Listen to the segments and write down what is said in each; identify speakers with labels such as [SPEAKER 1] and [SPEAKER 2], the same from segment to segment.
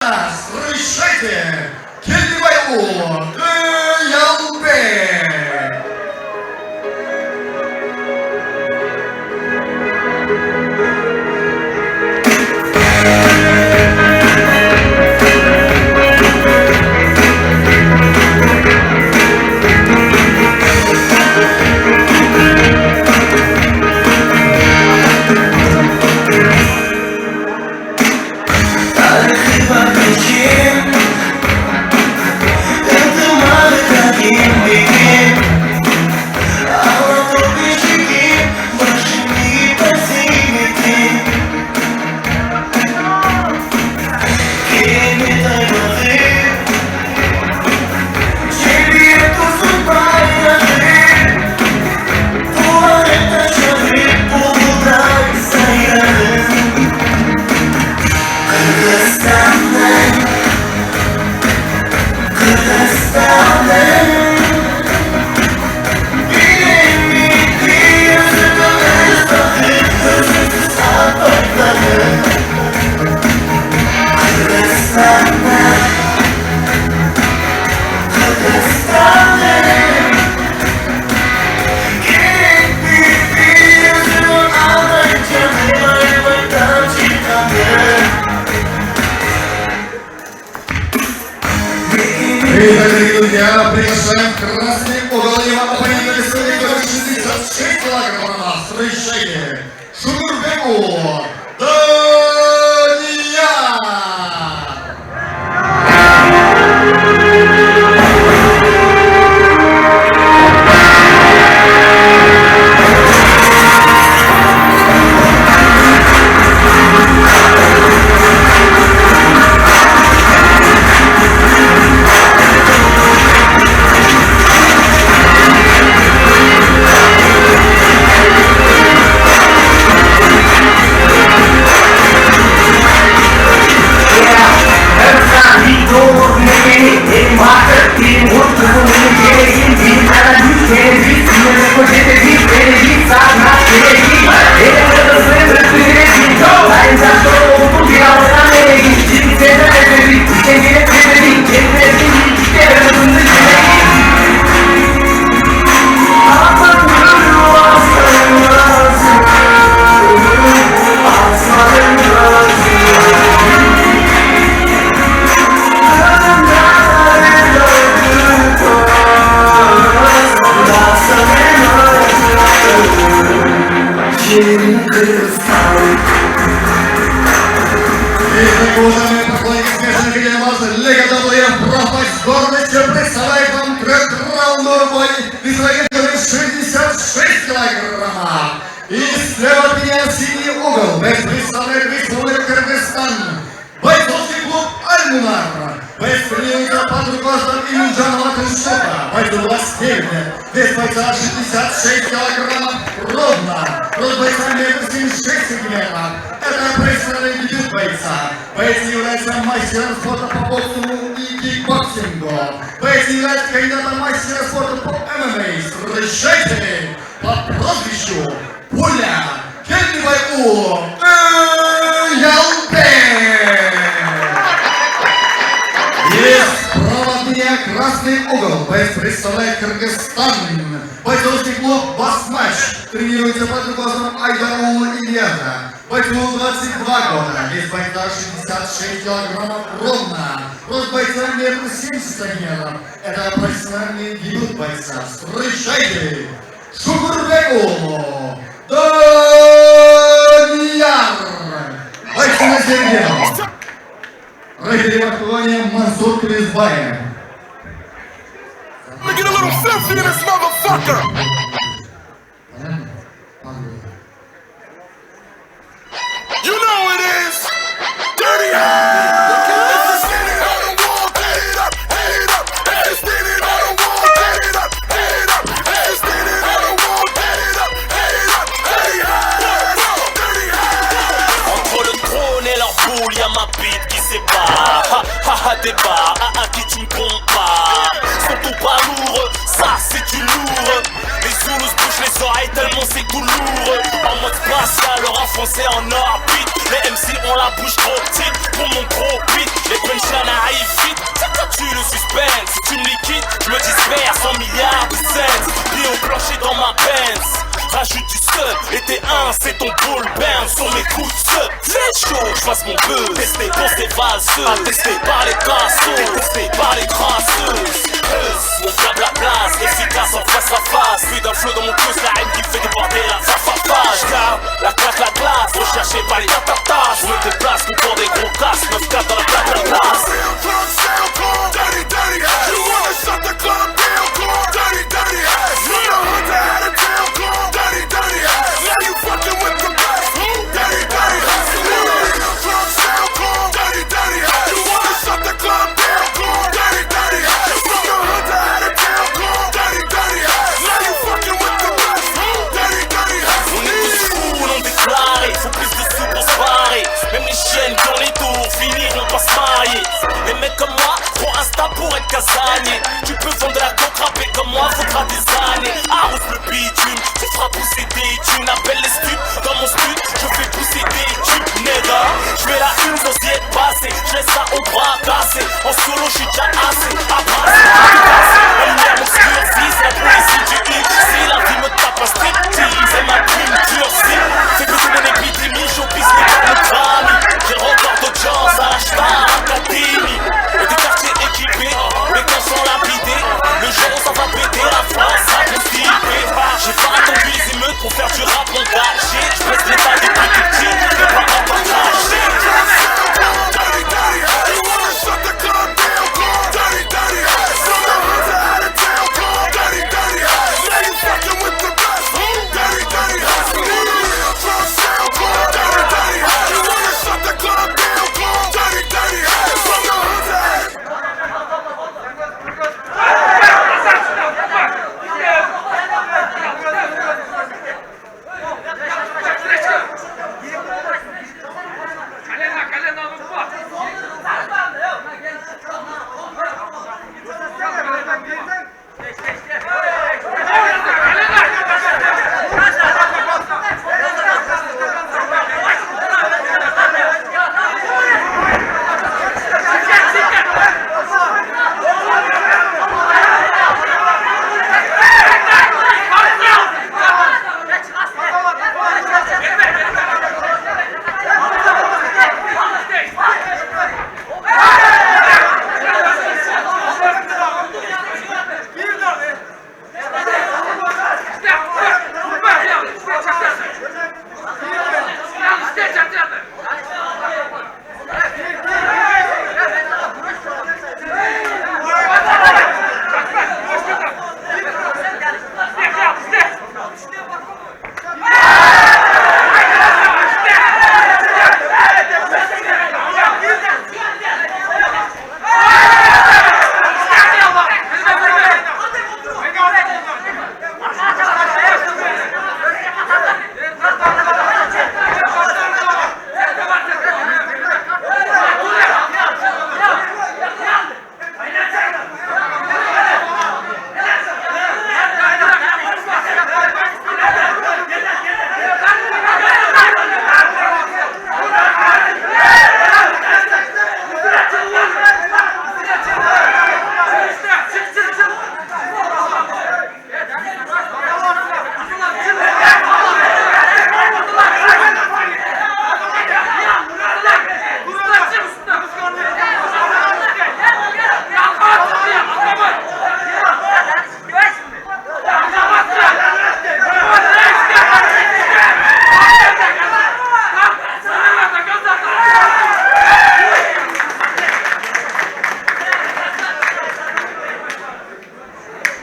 [SPEAKER 1] бойца, встречайте, Кельбайу Ялбе! Друзья, приглашаем красный угол его оппонента весовой категории 66 килограммов. Встречайте, Шугурбеку Дания! Уважаемые поклонники смешанных видеомасс, Лига Даблоев пропасть гордостью представляет вам трехраундовый бой весовой категории 66 килограммов. И слева от меня в синий угол представляет Республику Кыргызстан бойцовский клуб Аль-Мунар. Боец тренируется под руководством Иминджанова Крышота. Бойцу 29 лет. Вес бойца 66 килограммов ровно. Рост бойца 1,76 сантиметров. Это профессиональный дебют бойца. Боец является мастером спорта по боксу и кикбоксингу. Боец является кандидатом мастера спорта по ММА. Встречайте по прозвищу Пуля Кельбайу Ялбе! Справа от меня красный угол. Боец представляет Кыргызстан. Бойцовский клуб «Басмач». Тренируется под руководством Айдарула Ильяза. Бойцу 22 года. Вес бойца 66 килограммов ровно. Рост бойца 1,70 сантиметров. Это профессиональный дебют бойца. Встречайте Шугурбеку Дания! Бойцы на земле. Рефери в актуале Мансур Кризбаев.
[SPEAKER 2] Get a little filthy in this motherfucker! You know it is! Dirty ass! Standing on the wall, get it up, head it up. Standing on the wall, get it up, head it up. Standing on the wall, get it up, head it up. Dirty ass! Dirty ass!
[SPEAKER 3] Entre le trône et leur boule, y'a ma bite qui sépare. Ha ha ha débat, à qui tu me compares. Sont tout pas lourds, ça c'est du lourd. Les Zoulous se bouchent les oreilles tellement c'est tout lourd. En mode spatial, leur enfoncé en orbite. Les MC ont la bouche trop petite pour mon gros beat. Les punch fasse mon buzz. Testé pour ces valseux, attesté par les cassos, détesté par les crasseuses. Mon blabla efficace en face à face. Plus d'un flot dans mon cœur, la haine qui fait déborder la fafafage. Car la claque, la glace, recherché par les tatatas. Je me déplace, nous pour des gros casses, 9-4 dans la plaque, la glace.
[SPEAKER 2] Dirty, dirty ass. You wanna shut the club down, call dirty, dirty ass. From the hood to out of town, call dirty, dirty ass. Now you fucking with the best. Dirty, dirty ass. You wanna hit the club sound, call dirty, dirty ass. You wanna shut the club down, call dirty, dirty ass. From the hood to out of town, call dirty, dirty ass. Now you fucking with the best. Dirty, dirty ass.
[SPEAKER 3] On est tous fous, non déclarés, faut plus de sous pour se barrer. Même les chiennes qui ont les tours finiront par se marier. Les mecs comme moi, trop insta pour être casanier. Tu peux vendre de la coke râpée comme moi, faudra des années. Arrose le bitume, tu feras pousser des thunes. Appelle les stups, dans mon stud, je fais pousser des tubes, nègre. J'fais la une sans y être passé, j'laisse ça au bras cassé. En solo, j'suis déjà assez, à brasser, la lumière m'obscurcit, c'est la police du hip. Si la vie me tape un striptease, et ma plume durcit. Fais baiser mon épidémie, j'opisse les gars de grammy. J'ai le record d'audience à la Star Academy. Et des quartiers équipés, les camps sont lapidés. Le jour où ça va péter, la France a constipé. J'ai pas attendu les émeutes pour faire du rap engagé. J'baisse l'état des plus petits, mais pas à partager.
[SPEAKER 2] Dirty, dirty ass. You wanna shut the club down, call dirty, dirty ass. From the hood to out of town, call dirty, dirty ass. Now you fucking with the best. Dirty, dirty ass. You wanna hit the club sound, call dirty, dirty ass. You wanna shut the club down, call dirty, dirty ass. From the hood to out of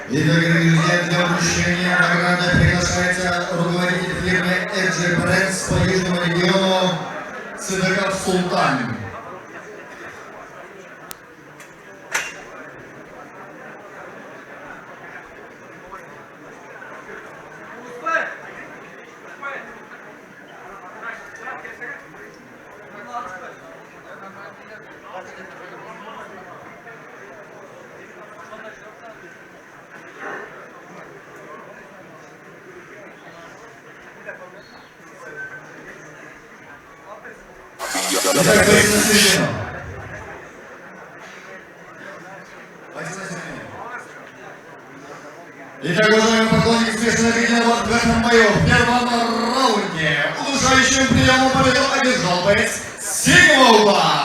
[SPEAKER 1] И, дорогие друзья, для вручения награды приглашается руководитель фирмы Edge Brands по Южному региону Сыдыков Султан. Итак, уважаемые поклонники смешанной объединения в этом бою в первом раунде удушающим приемом победу одержал боец Сик! over.